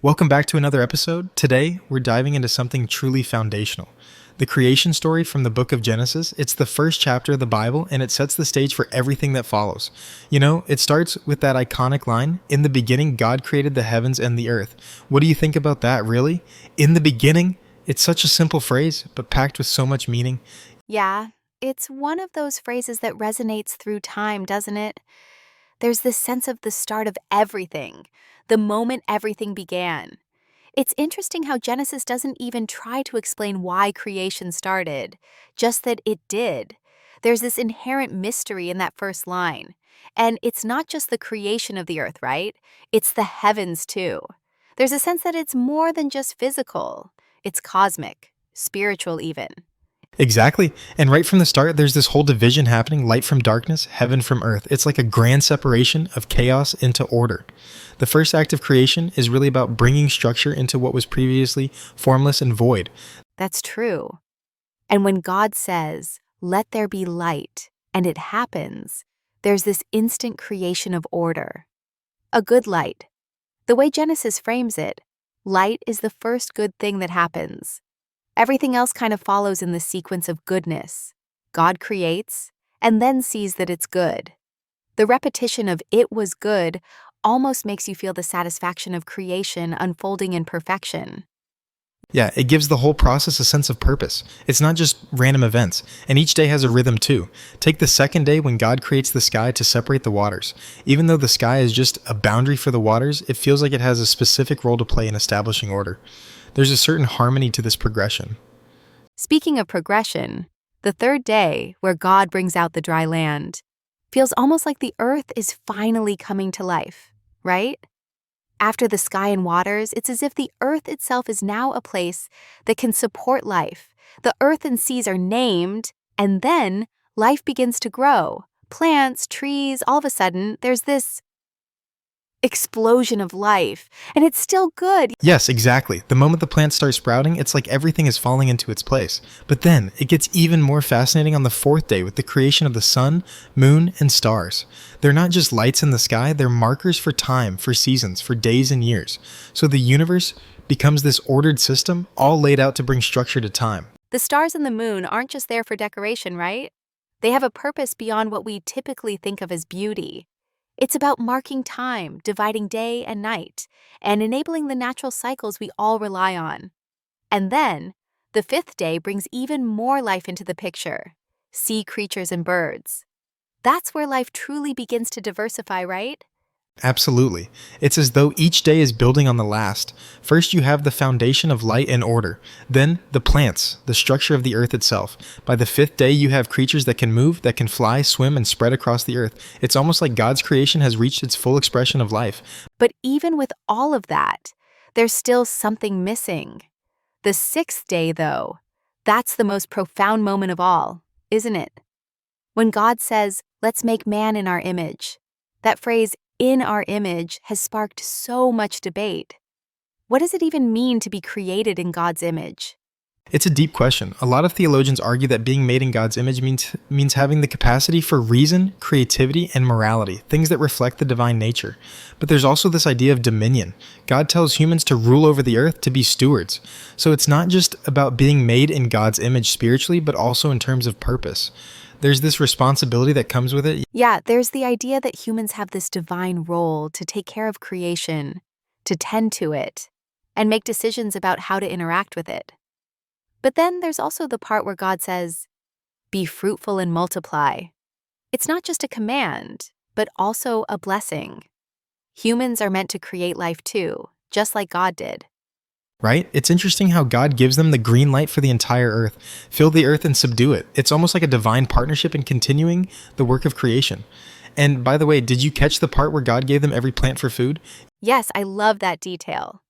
Welcome back to another episode. Today, we're diving into something truly foundational. The creation story from the book of Genesis. It's the first chapter of the Bible, and it sets the stage for everything that follows. You know, it starts with that iconic line, "In the beginning, God created the heavens and the earth." What do you think about that, really? In the beginning? It's such a simple phrase, but packed with so much meaning. Yeah, it's one of those phrases that resonates through time, doesn't it? There's this sense of the start of everything, the moment everything began. It's interesting how Genesis doesn't even try to explain why creation started, just that it did. There's this inherent mystery in that first line. And it's not just the creation of the earth, right? It's the heavens too. There's a sense that it's more than just physical, it's cosmic, spiritual even. Exactly. And right from the start, there's this whole division happening, light from darkness, heaven from earth. It's like a grand separation of chaos into order. The first act of creation is really about bringing structure into what was previously formless and void. That's true. And when God says, "Let there be light," and it happens, there's this instant creation of order. A good light. The way Genesis frames it, light is the first good thing that happens. Everything else kind of follows in the sequence of goodness. God creates, and then sees that it's good. The repetition of "it was good" almost makes you feel the satisfaction of creation unfolding in perfection. Yeah, it gives the whole process a sense of purpose. It's not just random events, and each day has a rhythm too. Take the second day when God creates the sky to separate the waters. Even though the sky is just a boundary for the waters, it feels like it has a specific role to play in establishing order. There's a certain harmony to this progression. Speaking of progression, the third day, where God brings out the dry land, feels almost like the earth is finally coming to life, right? After the sky and waters, it's as if the earth itself is now a place that can support life. The earth and seas are named, and then life begins to grow. Plants, trees, all of a sudden, there's this explosion of life, and it's still good. Yes, exactly. The moment the plants start sprouting, it's like everything is falling into its place. But then, it gets even more fascinating on the fourth day with the creation of the sun, moon, and stars. They're not just lights in the sky, they're markers for time, for seasons, for days and years. So the universe becomes this ordered system, all laid out to bring structure to time. The stars and the moon aren't just there for decoration, right? They have a purpose beyond what we typically think of as beauty. It's about marking time, dividing day and night, and enabling the natural cycles we all rely on. And then, the fifth day brings even more life into the picture: sea creatures and birds. That's where life truly begins to diversify, right? Absolutely. It's as though each day is building on the last. First, you have the foundation of light and order. Then, the plants, the structure of the earth itself. By the fifth day, you have creatures that can move, that can fly, swim, and spread across the earth. It's almost like God's creation has reached its full expression of life. But even with all of that, there's still something missing. The sixth day, though, that's the most profound moment of all, isn't it? When God says, "Let's make man in our image," that phrase, "in our image," has sparked so much debate. What does it even mean to be created in God's image? It's a deep question. A lot of theologians argue that being made in God's image means having the capacity for reason, creativity, and morality, things that reflect the divine nature. But there's also this idea of dominion. God tells humans to rule over the earth, to be stewards. So it's not just about being made in God's image spiritually, but also in terms of purpose. There's this responsibility that comes with it. Yeah, there's the idea that humans have this divine role to take care of creation, to tend to it, and make decisions about how to interact with it. But then there's also the part where God says, "Be fruitful and multiply." It's not just a command, but also a blessing. Humans are meant to create life too, just like God did. Right? It's interesting how God gives them the green light for the entire earth. Fill the earth and subdue it. It's almost like a divine partnership in continuing the work of creation. And by the way, did you catch the part where God gave them every plant for food? Yes, I love that detail.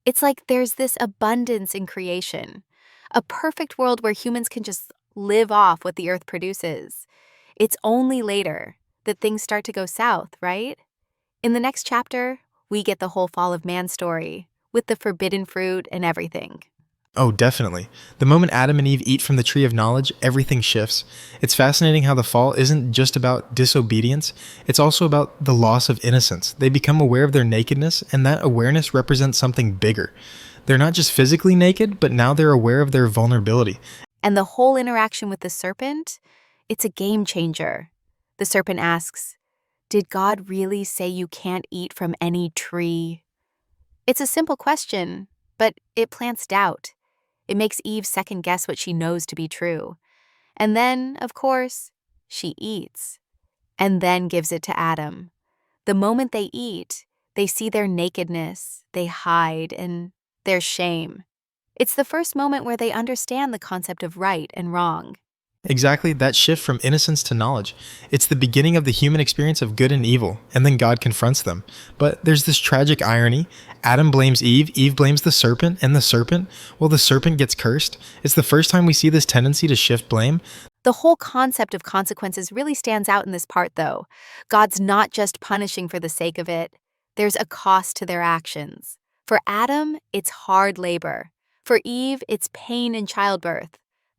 It's like there's this abundance in creation, a perfect world where humans can just live off what the earth produces. It's only later that things start to go south, right? In the next chapter, we get the whole fall of man story, with the forbidden fruit and everything. Oh, definitely. The moment Adam and Eve eat from the tree of knowledge, everything shifts. It's fascinating how the fall isn't just about disobedience, it's also about the loss of innocence. They become aware of their nakedness, and that awareness represents something bigger. They're not just physically naked, but now they're aware of their vulnerability. And the whole interaction with the serpent, it's a game changer. The serpent asks, "Did God really say you can't eat from any tree?" It's a simple question, but it plants doubt. It makes Eve second guess what she knows to be true. And then, of course, she eats, and then gives it to Adam. The moment they eat, they see their nakedness, they hide, and their shame. It's the first moment where they understand the concept of right and wrong. Exactly, that shift from innocence to knowledge. It's the beginning of the human experience of good and evil, and then God confronts them. But there's this tragic irony. Adam blames Eve, Eve blames the serpent, and the serpent gets cursed. It's the first time we see this tendency to shift blame. The whole concept of consequences really stands out in this part, though. God's not just punishing for the sake of it. There's a cost to their actions. For Adam, it's hard labor. For Eve, it's pain in childbirth.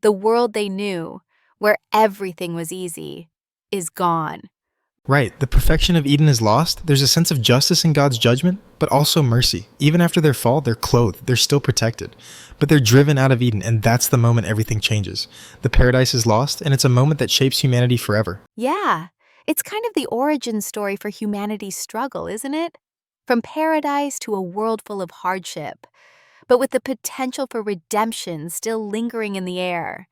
The world they knew, where everything was easy, is gone. Right, the perfection of Eden is lost. There's a sense of justice in God's judgment, but also mercy. Even after their fall, they're clothed, they're still protected. But they're driven out of Eden, and that's the moment everything changes. The paradise is lost, and it's a moment that shapes humanity forever. Yeah, it's kind of the origin story for humanity's struggle, isn't it? From paradise to a world full of hardship, but with the potential for redemption still lingering in the air.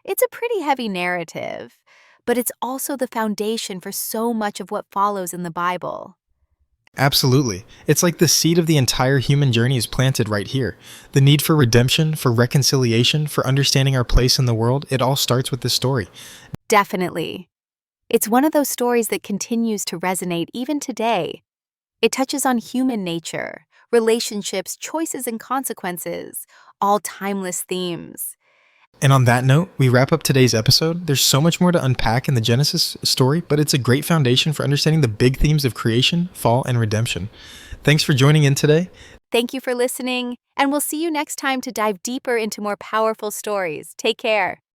It's a pretty heavy narrative, but it's also the foundation for so much of what follows in the Bible. Absolutely. It's like the seed of the entire human journey is planted right here. The need for redemption, for reconciliation, for understanding our place in the world, it all starts with this story. Definitely. It's one of those stories that continues to resonate even today. It touches on human nature, relationships, choices, and consequences, all timeless themes. And on that note, we wrap up today's episode. There's so much more to unpack in the Genesis story, but it's a great foundation for understanding the big themes of creation, fall, and redemption. Thanks for joining in today. Thank you for listening, and we'll see you next time to dive deeper into more powerful stories. Take care.